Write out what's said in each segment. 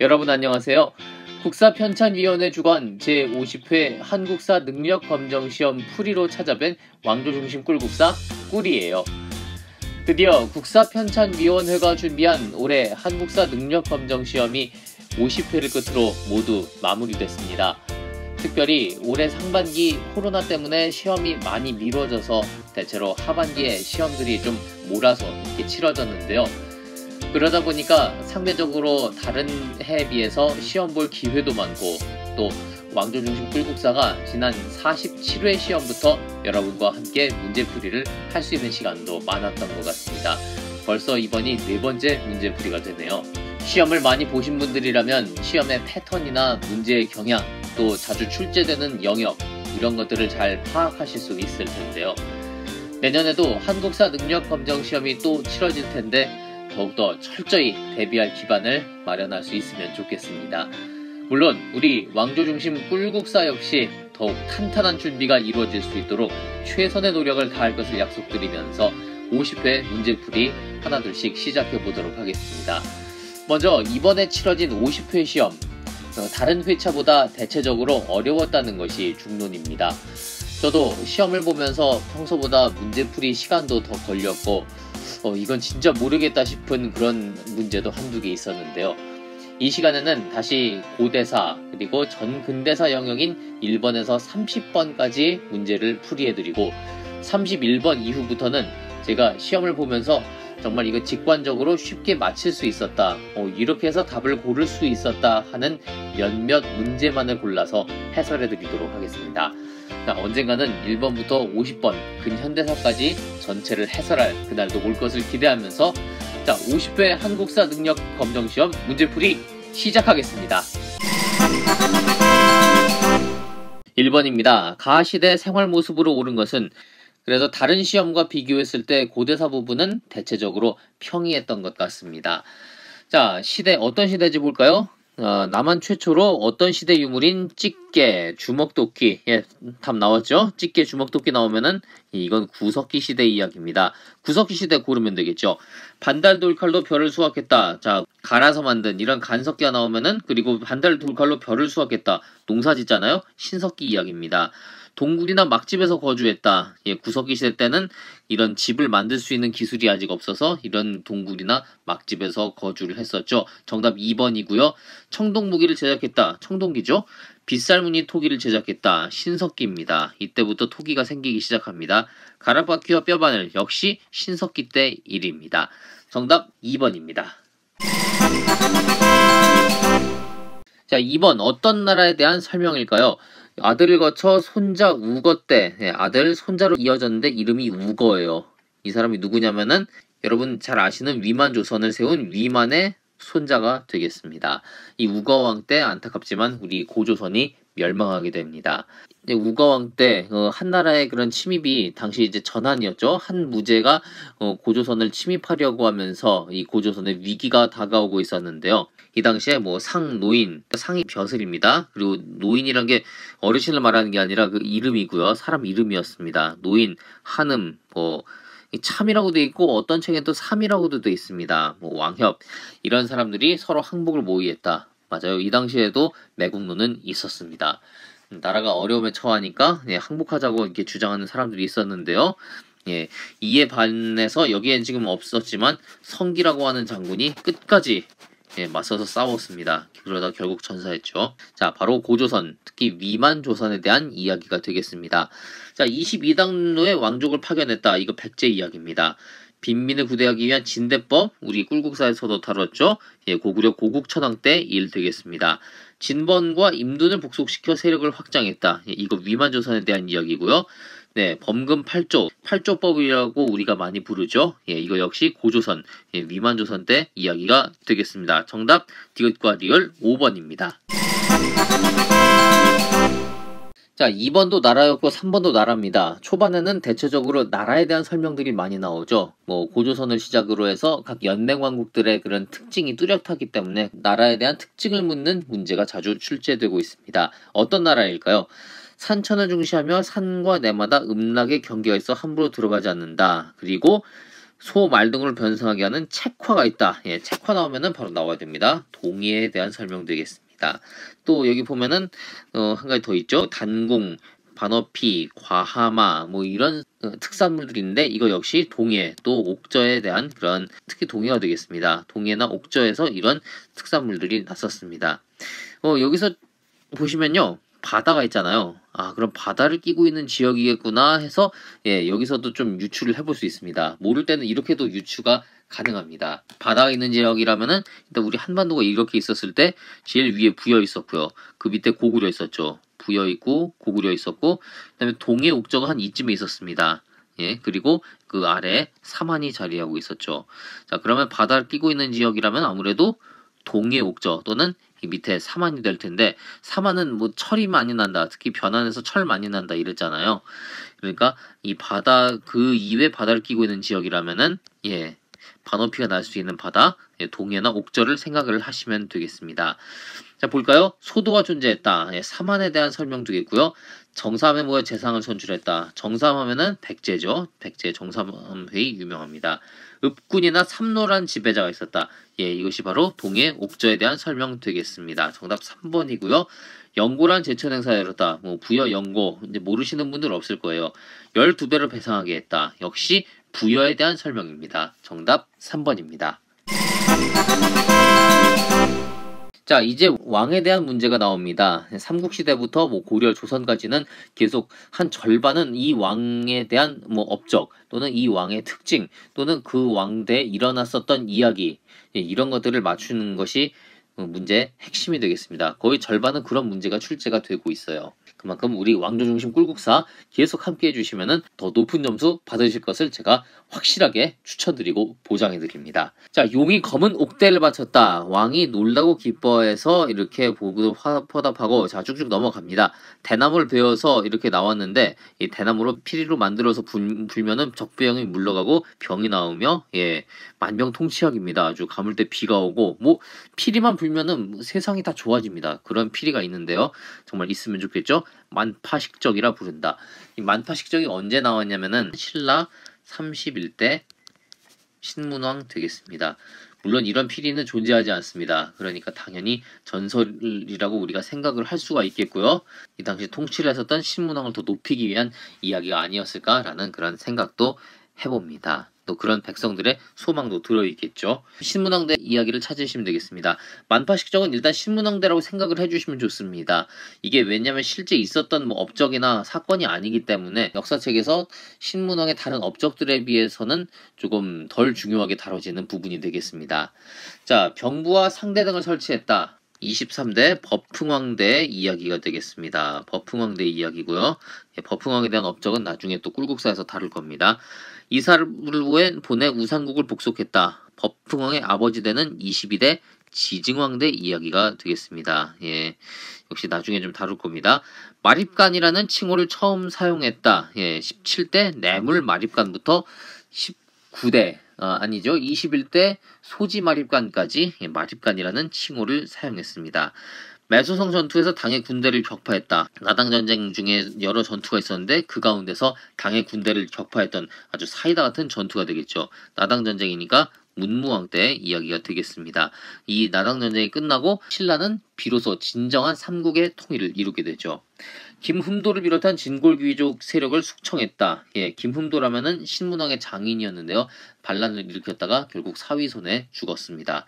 여러분 안녕하세요. 국사편찬위원회 주관 제50회 한국사 능력검정시험 풀이로 찾아뵌 왕조중심 꿀국사 꿀이에요. 드디어 국사편찬위원회가 준비한 올해 한국사 능력검정시험이 50회를 끝으로 모두 마무리됐습니다. 특별히 올해 상반기 코로나 때문에 시험이 많이 미뤄져서 대체로 하반기에 시험들이 좀 몰아서 이렇게 치러졌는데요. 그러다 보니까 상대적으로 다른 해에 비해서 시험 볼 기회도 많고, 또 왕조중심 꿀국사가 지난 47회 시험부터 여러분과 함께 문제풀이를 할 수 있는 시간도 많았던 것 같습니다. 벌써 이번이 4번째 문제풀이가 되네요. 시험을 많이 보신 분들이라면 시험의 패턴이나 문제의 경향, 또 자주 출제되는 영역, 이런 것들을 잘 파악하실 수 있을 텐데요. 내년에도 한국사 능력검정시험이 또 치러질 텐데 더욱더 철저히 대비할 기반을 마련할 수 있으면 좋겠습니다. 물론 우리 왕조중심 꿀국사 역시 더욱 탄탄한 준비가 이루어질 수 있도록 최선의 노력을 다할 것을 약속드리면서 50회 문제풀이 하나둘씩 시작해보도록 하겠습니다. 먼저 이번에 치러진 50회 시험, 다른 회차보다 대체적으로 어려웠다는 것이 중론입니다. 저도 시험을 보면서 평소보다 문제풀이 시간도 더 걸렸고 이건 진짜 모르겠다 싶은 그런 문제도 한두 개 있었는데요. 이 시간에는 다시 고대사 그리고 전근대사 영역인 1번에서 30번까지 문제를 풀이해드리고 31번 이후부터는 제가 시험을 보면서 정말 이거 직관적으로 쉽게 맞힐 수 있었다, 이렇게 해서 답을 고를 수 있었다 하는 몇몇 문제만을 골라서 해설해드리도록 하겠습니다. 언젠가는 1번부터 50번 근현대사까지 전체를 해설할 그날도 올 것을 기대하면서 50회 한국사 능력 검정시험 문제풀이 시작하겠습니다. 1번입니다. 가시대 생활 모습으로 옳은 것은, 그래서 다른 시험과 비교했을 때 고대사 부분은 대체적으로 평이했던 것 같습니다. 자, 시대 어떤 시대인지 볼까요? 남한 최초로 어떤 시대 유물인 찌개, 주먹도끼, 답 나왔죠? 찌개, 주먹도끼 나오면은 이건 구석기 시대 이야기입니다. 구석기 시대 고르면 되겠죠. 반달 돌칼로 별을 수확했다. 자, 갈아서 만든 이런 간석기가 나오면은, 그리고 반달 돌칼로 별을 수확했다. 농사 짓잖아요? 신석기 이야기입니다. 동굴이나 막집에서 거주했다. 구석기 시대 때는 이런 집을 만들 수 있는 기술이 아직 없어서 이런 동굴이나 막집에서 거주를 했었죠. 정답 2번이고요. 청동무기를 제작했다. 청동기죠. 빗살무늬 토기를 제작했다. 신석기입니다. 이때부터 토기가 생기기 시작합니다. 가락바퀴와 뼈바늘 역시 신석기 때 일입니다. 정답 2번입니다. 자, 2번 어떤 나라에 대한 설명일까요? 아들을 거쳐 손자 우거 때, 아들 손자로 이어졌는데 이름이 우거예요. 이 사람이 누구냐면은 여러분 잘 아시는 위만조선을 세운 위만의 손자가 되겠습니다. 이 우거왕 때 안타깝지만 우리 고조선이 멸망하게 됩니다. 우거왕 때 한나라의 그런 침입이 당시 이제 전한이었죠. 한 무제가 고조선을 침입하려고 하면서 이 고조선의 위기가 다가오고 있었는데요. 이 당시에 상, 노인, 상이 벼슬입니다. 그리고 노인이란 게 어르신을 말하는 게 아니라 그 이름이고요. 사람 이름이었습니다. 노인, 한음, 참이라고 돼 있고 어떤 책엔 또 삼이라고도 돼 있습니다. 왕협, 이런 사람들이 서로 항복을 모의했다. 맞아요. 이 당시에도 매국노는 있었습니다. 나라가 어려움에 처하니까 항복하자고 이렇게 주장하는 사람들이 있었는데요. 이에 반해서 여기엔 지금 없었지만 성기라고 하는 장군이 끝까지 맞서서 싸웠습니다. 그러다 결국 전사했죠. 자, 바로 고조선, 특히 위만조선에 대한 이야기가 되겠습니다. 자, 22당로의 왕족을 파견했다. 이거 백제 이야기입니다. 빈민을 구대하기 위한 진대법, 우리 꿀국사에서도 다뤘죠. 고구려 고국천왕 때 일 되겠습니다. 진번과 임둔을 복속시켜 세력을 확장했다. 이거 위만조선에 대한 이야기고요. 범금 8조, 8조법이라고 우리가 많이 부르죠. 이거 역시 고조선, 위만조선 때 이야기가 되겠습니다. 정답 디귿과 리을 5번입니다. 자, 2번도 나라였고 3번도 나라입니다. 초반에는 대체적으로 나라에 대한 설명들이 많이 나오죠. 고조선을 시작으로 해서 각 연맹왕국들의 그런 특징이 뚜렷하기 때문에 나라에 대한 특징을 묻는 문제가 자주 출제되고 있습니다. 어떤 나라일까요? 산천을 중시하며 산과 내마다 음락의 경계가 있어 함부로 들어가지 않는다. 그리고 소, 말 등을 변성하게 하는 책화가 있다. 예, 책화 나오면은 바로 나와야 됩니다. 동의에 대한 설명 되겠습니다. 또 여기 보면은 한 가지 더 있죠. 단궁, 반어피, 과하마 뭐 이런 특산물들인데 이거 역시 동해 또 옥저에 대한 그런 특히 동해가 되겠습니다. 동해나 옥저에서 이런 특산물들이 났었습니다. 여기서 보시면요. 바다가 있잖아요. 아, 그럼 바다를 끼고 있는 지역이겠구나 해서 예, 여기서도 좀 유추를 해볼 수 있습니다. 모를 때는 이렇게도 유추가 가능합니다. 바다가 있는 지역이라면은 일단 우리 한반도가 이렇게 있었을 때 제일 위에 부여 있었고요. 그 밑에 고구려 있었죠. 부여 있고 고구려 있었고 그다음에 동해 옥저가 한 이쯤에 있었습니다. 예, 그리고 그 아래 삼한이 자리하고 있었죠. 자, 그러면 바다를 끼고 있는 지역이라면 아무래도 동해 옥저 또는 이 밑에 삼한이 될 텐데 삼한은 뭐 철이 많이 난다. 특히 변환에서 철 많이 난다 이랬잖아요. 그러니까 이 바다 그 이외 바다를 끼고 있는 지역이라면은 예. 반어피가 날 수 있는 바다, 예, 동해나 옥저를 생각을 하시면 되겠습니다. 자, 볼까요? 소도가 존재했다. 예, 삼한에 대한 설명 되겠고요. 정삼회 모여 재상을 선출했다. 정삼하면은 백제죠. 백제 정삼회의 유명합니다. 읍군이나 삼노란 지배자가 있었다. 예, 이것이 바로 동해 옥저에 대한 설명 되겠습니다. 정답 3번이고요. 영고란 제천 행사에 열었다. 뭐 부여 영고 이제 모르시는 분들 없을 거예요. 12배로 배상하게 했다. 역시 부여에 대한 설명입니다. 정답 3번입니다. 자, 이제 왕에 대한 문제가 나옵니다. 삼국시대부터 뭐 고려, 조선까지는 계속 한 절반은 이 왕에 대한 뭐 업적 또는 이 왕의 특징 또는 그 왕대에 일어났었던 이야기 이런 것들을 맞추는 것이 문제의 핵심이 되겠습니다. 거의 절반은 그런 문제가 출제가 되고 있어요. 그만큼 우리 왕조중심 꿀국사 계속 함께 해주시면 더 높은 점수 받으실 것을 제가 확실하게 추천드리고 보장해드립니다. 자, 용이 검은 옥대를 바쳤다. 왕이 놀라고 기뻐해서 이렇게 포답하고 자 쭉쭉 넘어갑니다. 대나무를 베어서 이렇게 나왔는데 이 대나무로 피리로 만들어서 불면은 적병이 물러가고 병이 나오며 예 만병통치약입니다. 아주 가물 때 비가 오고 뭐 피리만 불면은 세상이 다 좋아집니다. 그런 피리가 있는데요. 정말 있으면 좋겠죠. 만파식적이라 부른다. 이 만파식적이 언제 나왔냐면은 신라 31대 신문왕 되겠습니다. 물론 이런 피리는 존재하지 않습니다. 그러니까 당연히 전설이라고 우리가 생각을 할 수가 있겠고요. 이 당시 통치를 했었던 신문왕을 더 높이기 위한 이야기가 아니었을까라는 그런 생각도 해봅니다. 또 그런 백성들의 소망도 들어있겠죠. 신문왕대 이야기를 찾으시면 되겠습니다. 만파식적은 일단 신문왕대라고 생각을 해주시면 좋습니다. 이게 왜냐면 실제 있었던 뭐 업적이나 사건이 아니기 때문에 역사책에서 신문왕의 다른 업적들에 비해서는 조금 덜 중요하게 다뤄지는 부분이 되겠습니다. 자, 병부와 상대 등을 설치했다. 23대 버풍왕대 이야기가 되겠습니다. 버풍왕대 이야기고요. 예, 버풍왕에 대한 업적은 나중에 또 꿀국사에서 다룰 겁니다. 이사를 보내 우상국을 복속했다. 버풍왕의 아버지 되는 22대 지증왕대 이야기가 되겠습니다. 예, 역시 나중에 좀 다룰 겁니다. 마립간이라는 칭호를 처음 사용했다. 예, 17대 뇌물 마립간부터 19대 아니죠. 21대 소지마립간까지 마립간이라는 칭호를 사용했습니다. 매소성 전투에서 당의 군대를 격파했다. 나당전쟁 중에 여러 전투가 있었는데 그 가운데서 당의 군대를 격파했던 아주 사이다 같은 전투가 되겠죠. 나당전쟁이니까 문무왕 때 이야기가 되겠습니다. 이 나당전쟁이 끝나고 신라는 비로소 진정한 삼국의 통일을 이루게 되죠. 김흠도를 비롯한 진골귀족 세력을 숙청했다. 예, 김흠도라면은 신문왕의 장인이었는데요. 반란을 일으켰다가 결국 사위 손에 죽었습니다.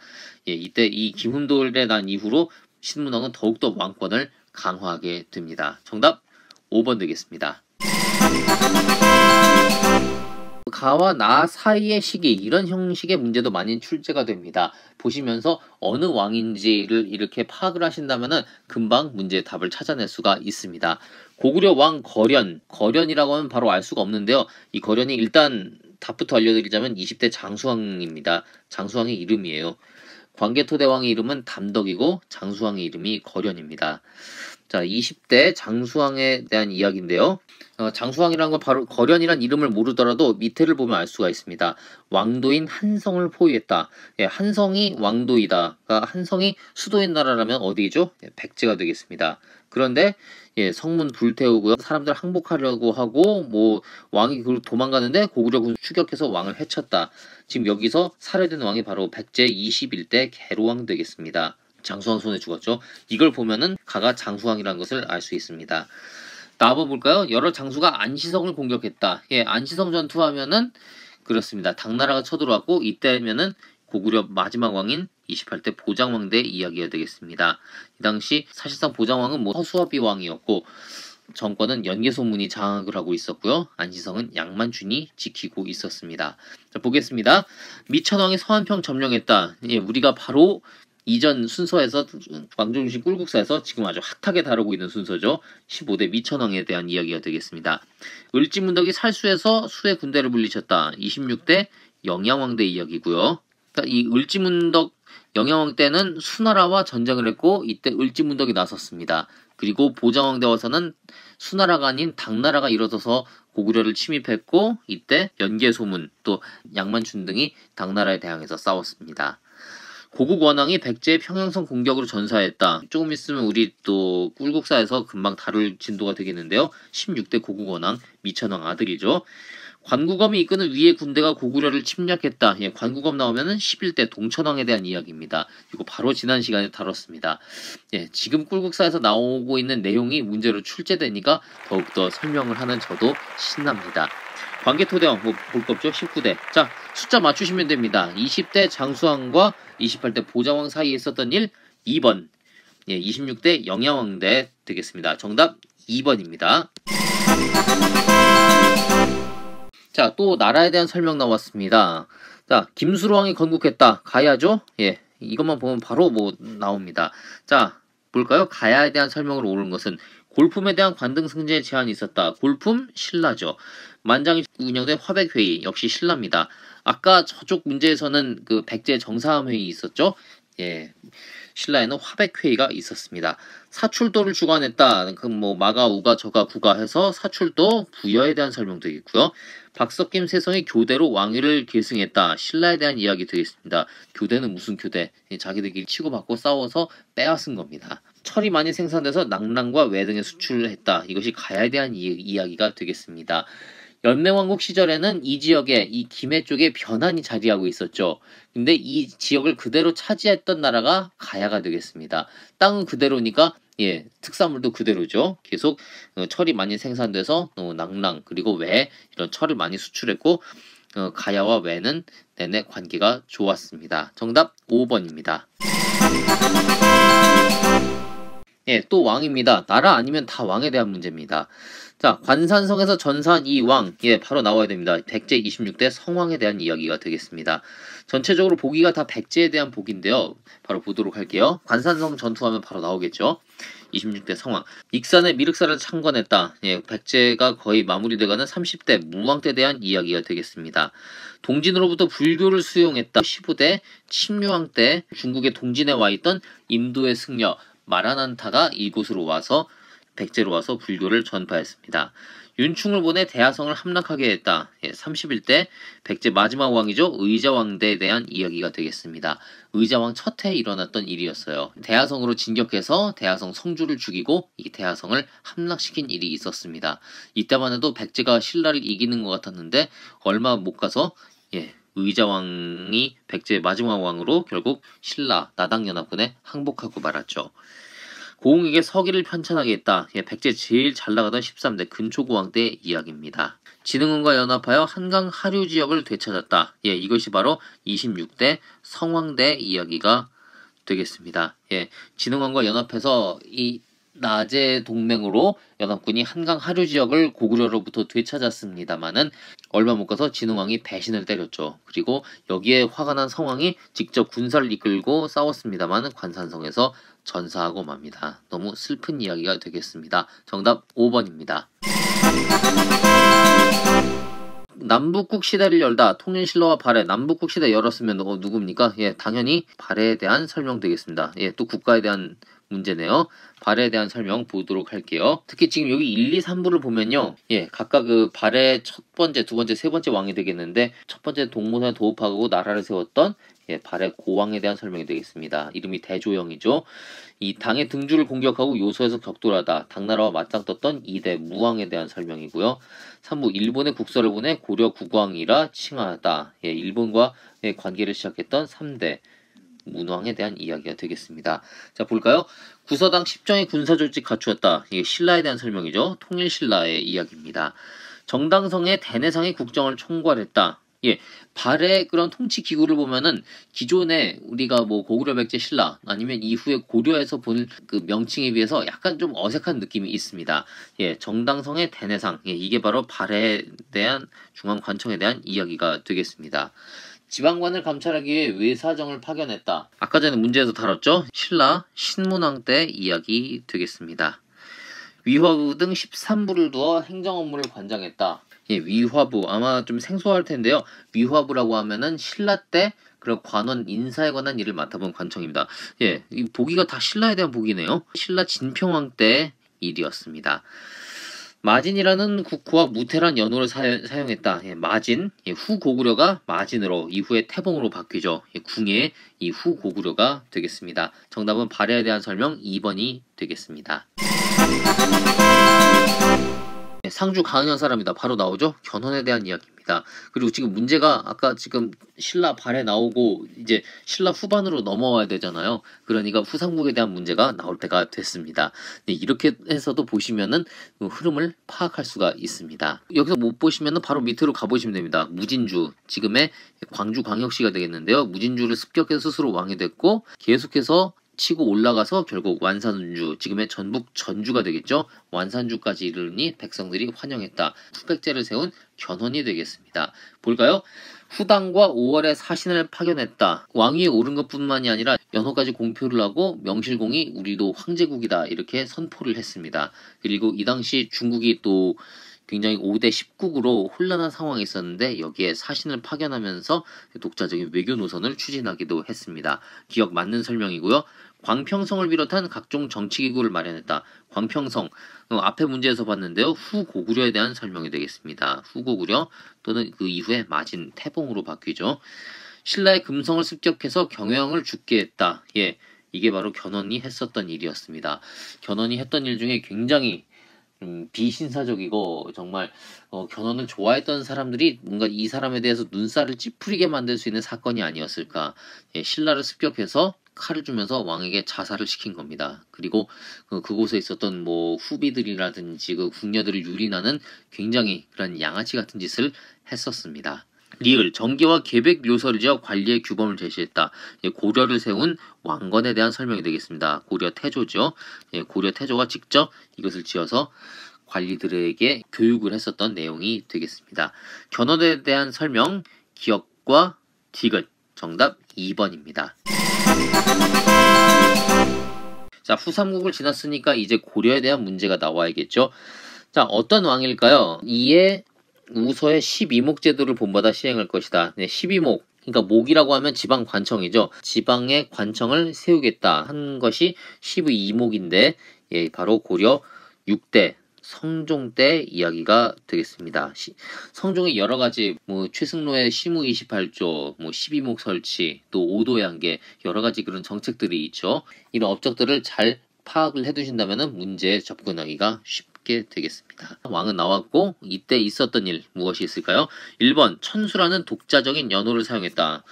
예, 이때 이 김흠도를 난 이후로 신문왕은 더욱더 왕권을 강화하게 됩니다. 정답 5번 되겠습니다. 가와 나 사이의 시기 이런 형식의 문제도 많이 출제가 됩니다. 보시면서 어느 왕인지를 이렇게 파악을 하신다면은 금방 문제의 답을 찾아낼 수가 있습니다. 고구려 왕 거련이라고 하면 바로 알 수가 없는데요. 이 거련이 일단 답부터 알려드리자면 20대 장수왕입니다. 장수왕의 이름이에요. 광개토대왕의 이름은 담덕이고 장수왕의 이름이 거련입니다. 자, 20대 장수왕에 대한 이야기인데요. 장수왕이라는 건 바로 거련이란 이름을 모르더라도 밑에를 보면 알 수가 있습니다. 왕도인 한성을 포위했다. 예, 한성이 왕도이다. 그러니까 한성이 수도인 나라라면 어디죠? 예, 백제가 되겠습니다. 그런데 예, 성문 불태우고요. 사람들 항복하려고 하고 뭐 왕이 그걸 도망가는데 고구려군 추격해서 왕을 해쳤다. 지금 여기서 살해된 왕이 바로 백제 21대 계로왕 되겠습니다. 장수왕 손에 죽었죠. 이걸 보면은 가가 장수왕이라는 것을 알 수 있습니다. 나와봐 볼까요? 여러 장수가 안시성을 공격했다. 예, 안시성 전투하면은 그렇습니다. 당나라가 쳐들어왔고 이때면은 고구려 마지막 왕인 28대 보장왕대 이야기가 되겠습니다. 이 당시 사실상 보장왕은 뭐 허수아비 왕이었고 정권은 연개소문이 장악을 하고 있었고요. 안시성은 양만춘이 지키고 있었습니다. 자, 보겠습니다. 미천왕이 서한평 점령했다. 예, 우리가 바로 이전 순서에서 왕조중심 꿀국사에서 지금 아주 핫하게 다루고 있는 순서죠. 15대 미천왕에 대한 이야기가 되겠습니다. 을지문덕이 살수에서 수의 군대를 물리쳤다. 26대 영양왕대 이야기고요. 이 을지문덕 영양왕 때는 수나라와 전쟁을 했고 이때 을지문덕이 나섰습니다. 그리고 보장왕대 와서는 수나라가 아닌 당나라가 일어서서 고구려를 침입했고 이때 연개소문 또 양만춘 등이 당나라에 대항해서 싸웠습니다. 고국 원왕이 백제의 평양성 공격으로 전사했다. 조금 있으면 우리 또 꿀국사에서 금방 다룰 진도가 되겠는데요. 16대 고국 원왕 미천왕 아들이죠. 관구검이 이끄는 위의 군대가 고구려를 침략했다. 예, 관구검 나오면은 11대 동천왕에 대한 이야기입니다. 이거 바로 지난 시간에 다뤘습니다. 예, 지금 꿀국사에서 나오고 있는 내용이 문제로 출제되니까 더욱더 설명을 하는 저도 신납니다. 관계토대왕 뭐 볼 거 없죠? 19대. 자, 숫자 맞추시면 됩니다. 20대 장수왕과 28대 보장왕 사이에 있었던 일 2번. 예, 26대 영야왕대 되겠습니다. 정답 2번입니다. 자, 또 나라에 대한 설명 나왔습니다. 자, 김수로왕이 건국했다. 가야죠? 예, 이것만 보면 바로 뭐 나옵니다. 자, 볼까요? 가야에 대한 설명으로 옳은 것은 골품에 대한 관등 승제에 제한이 있었다. 골품 신라죠. 만장이 운영된 화백회의 역시 신라입니다. 아까 저쪽 문제에서는 그 백제 정사함회의 있었죠. 예, 신라에는 화백회의가 있었습니다. 사출도를 주관했다. 그 뭐 마가, 우가, 저가, 구가 해서 사출도 부여에 대한 설명도 있고요. 박석김 세성이 교대로 왕위를 계승했다. 신라에 대한 이야기 되겠습니다. 교대는 무슨 교대? 자기들끼리 치고받고 싸워서 빼앗은 겁니다. 철이 많이 생산돼서 낙랑과 외 등에 수출을 했다. 이것이 가야에 대한 이야기가 되겠습니다. 연맹왕국 시절에는 이 지역에 이 김해 쪽에 변한이 자리하고 있었죠. 근데 이 지역을 그대로 차지했던 나라가 가야가 되겠습니다. 땅은 그대로니까 예, 특산물도 그대로죠. 계속 철이 많이 생산돼서 낙랑 그리고 외 이런 철을 많이 수출했고 가야와 외는 내내 관계가 좋았습니다. 정답 5번입니다. 예, 또 왕입니다. 나라 아니면 다 왕에 대한 문제입니다. 자, 관산성에서 전사한 이 왕, 예, 바로 나와야 됩니다. 백제 26대 성왕에 대한 이야기가 되겠습니다. 전체적으로 보기가 다 백제에 대한 보기인데요. 바로 보도록 할게요. 관산성 전투하면 바로 나오겠죠. 26대 성왕. 익산의 미륵사를 창건했다. 예, 백제가 거의 마무리돼가는 30대 무왕 때에 대한 이야기가 되겠습니다. 동진으로부터 불교를 수용했다. 15대 침류왕 때 중국의 동진에 와 있던 인도의 승려 마라난타가 이곳으로 와서 백제로 와서 불교를 전파했습니다. 윤충을 보내 대하성을 함락하게 했다. 예, 31대 백제 마지막 왕이죠. 의자왕대에 대한 이야기가 되겠습니다. 의자왕 첫 해에 일어났던 일이었어요. 대하성으로 진격해서 대하성 성주를 죽이고 이 대하성을 함락시킨 일이 있었습니다. 이때만 해도 백제가 신라를 이기는 것 같았는데 얼마 못 가서 예, 의자왕이 백제의 마지막 왕으로 결국 신라 나당연합군에 항복하고 말았죠. 고흥에게 서기를 편찬하게 했다. 예, 백제 제일 잘 나가던 13대 근초고왕 때 이야기입니다. 진흥원과 연합하여 한강 하류 지역을 되찾았다. 예, 이것이 바로 26대 성왕대 이야기가 되겠습니다. 예, 진흥원과 연합해서 이 나제 동맹으로 연합군이 한강 하류 지역을 고구려로부터 되찾았습니다마는 얼마 못 가서 진흥왕이 배신을 때렸죠. 그리고 여기에 화가 난 성왕이 직접 군사를 이끌고 싸웠습니다마는 관산성에서 전사하고 맙니다. 너무 슬픈 이야기가 되겠습니다. 정답 5번입니다. 남북국 시대를 열다. 통일신라와 발해. 남북국 시대 열었으면 누굽니까? 예, 당연히 발해에 대한 설명 되겠습니다. 예, 또 국가에 대한 문제네요. 발해에 대한 설명 보도록 할게요. 특히 지금 여기 1, 2, 3부를 보면요. 각각 그 발해 첫 번째, 두 번째, 세 번째 왕이 되겠는데 첫 번째 동모산 도읍하고 나라를 세웠던 발해 고왕에 대한 설명이 되겠습니다. 이름이 대조영이죠. 이 당의 등주를 공격하고 요소에서 격돌하다 당나라와 맞짱 떴던 2대 무왕에 대한 설명이고요. 3부 일본의 국서를 보내 고려 국왕이라 칭하다. 일본과 관계를 시작했던 3대 문왕에 대한 이야기가 되겠습니다. 자, 볼까요? 구서당 10정의 군사조직 갖추었다. 이게 신라에 대한 설명이죠. 통일신라의 이야기입니다. 정당성의 대내상의 국정을 총괄했다. 발해 그런 통치 기구를 보면은 기존에 우리가 뭐 고구려 백제 신라 아니면 이후에 고려에서 본 그 명칭에 비해서 약간 좀 어색한 느낌이 있습니다. 정당성의 대내상. 이게 바로 발해에 대한 중앙관청에 대한 이야기가 되겠습니다. 지방관을 감찰하기 위해 외사정을 파견했다. 아까 전에 문제에서 다뤘죠? 신라 신문왕 때 이야기 되겠습니다. 위화부 등 13부를 두어 행정 업무를 관장했다. 위화부 아마 좀 생소할 텐데요. 위화부라고 하면은 신라 때 그런 관원 인사에 관한 일을 맡아본 관청입니다. 이 보기가 다 신라에 대한 보기네요. 신라 진평왕 때 일이었습니다. 마진이라는 국호와 무태란 연호를 사용했다. 마진, 후 고구려가 마진으로 이후에 태봉으로 바뀌죠. 궁예, 이 후 고구려가 되겠습니다. 정답은 발해에 대한 설명 2번이 되겠습니다. 상주 가은현 사람이다. 바로 나오죠. 견훤에 대한 이야기입니다. 그리고 지금 문제가 아까 지금 신라 발해 나오고 이제 신라 후반으로 넘어와야 되잖아요. 그러니까 후삼국에 대한 문제가 나올 때가 됐습니다. 이렇게 해서도 보시면은 흐름을 파악할 수가 있습니다. 여기서 못 보시면은 바로 밑으로 가보시면 됩니다. 무진주, 지금의 광주광역시가 되겠는데요. 무진주를 습격해서 스스로 왕이 됐고 계속해서 치고 올라가서 결국 완산주, 지금의 전북 전주가 되겠죠. 완산주까지 이르니 백성들이 환영했다. 후백제를 세운 견훤이 되겠습니다. 볼까요? 후당과 5월에 사신을 파견했다. 왕위에 오른 것뿐만이 아니라 연호까지 공표를 하고 명실공히 우리도 황제국이다 이렇게 선포를 했습니다. 그리고 이 당시 중국이 또 굉장히 5대 10국으로 혼란한 상황이 있었는데 여기에 사신을 파견하면서 독자적인 외교 노선을 추진하기도 했습니다. 기억 맞는 설명이고요. 광평성을 비롯한 각종 정치기구를 마련했다. 광평성, 앞에 문제에서 봤는데요. 후고구려에 대한 설명이 되겠습니다. 후고구려 또는 그 이후에 마진, 태봉으로 바뀌죠. 신라의 금성을 습격해서 경영을 죽게 했다. 이게 바로 견훤이 했었던 일이었습니다. 견훤이 했던 일 중에 굉장히 비신사적이고 정말 견훤을 좋아했던 사람들이 뭔가 이 사람에 대해서 눈살을 찌푸리게 만들 수 있는 사건이 아니었을까. 신라를 습격해서 칼을 주면서 왕에게 자살을 시킨 겁니다. 그리고 그곳에 있었던 뭐 후비들이라든지 그 궁녀들을 유린하는 굉장히 그런 양아치 같은 짓을 했었습니다. 리을, 정계와 계백 묘서를 지어 관리의 규범을 제시했다. 고려를 세운 왕건에 대한 설명이 되겠습니다. 고려 태조죠. 고려 태조가 직접 이것을 지어서 관리들에게 교육을 했었던 내용이 되겠습니다. 견훤에 대한 설명, 기억과 디귿, 정답 2번입니다. 자, 후삼국을 지났으니까 이제 고려에 대한 문제가 나와야겠죠. 자, 어떤 왕일까요? 이에 우서의 12목 제도를 본받아 시행할 것이다. 12목. 그러니까 목이라고 하면 지방 관청이죠. 지방의 관청을 세우겠다 한 것이 12목인데 바로 고려 6대 성종 때 이야기가 되겠습니다. 성종의 여러 가지 최승로의 시무 28조, 12목 설치, 또 오도양계 여러 가지 그런 정책들이 있죠. 이런 업적들을 잘 파악을 해두신다면 문제에 접근하기가 쉽게 되겠습니다. 왕은 나왔고 이때 있었던 일 무엇이 있을까요? 1번 천수라는 독자적인 연호를 사용했다.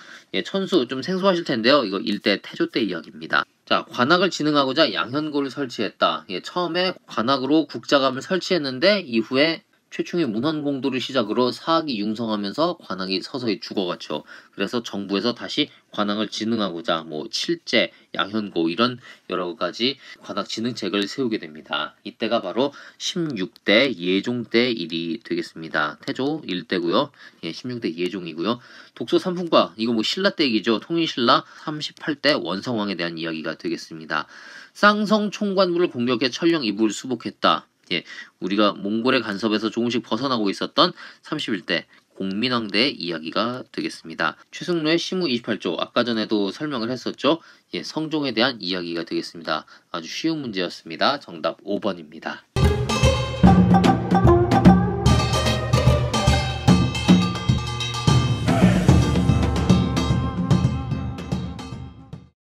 천수 좀 생소하실 텐데요. 이거 일대 태조 때 이야기입니다. 자, 관악을 진흥하고자 양현고를 설치했다. 처음에 관악으로 국자감을 설치했는데 이후에 최충의 문헌공도를 시작으로 사학이 융성하면서 관악이 서서히 죽어갔죠. 그래서 정부에서 다시 관악을 진흥하고자 칠제, 양현고 이런 여러 가지 관악 진흥책을 세우게 됩니다. 이때가 바로 16대 예종 때 일이 되겠습니다. 태조 1대고요. 16대 예종이고요. 독소 삼풍과 이거 신라 때 얘기죠. 통일신라 38대 원성왕에 대한 이야기가 되겠습니다. 쌍성 총관부를 공격해 천령 이부를 수복했다. 우리가 몽골의 간섭에서 조금씩 벗어나고 있었던 31대 공민왕대 이야기가 되겠습니다. 최승로의 시무 28조, 아까 전에도 설명을 했었죠. 예, 성종에 대한 이야기가 되겠습니다. 아주 쉬운 문제였습니다. 정답 5번입니다.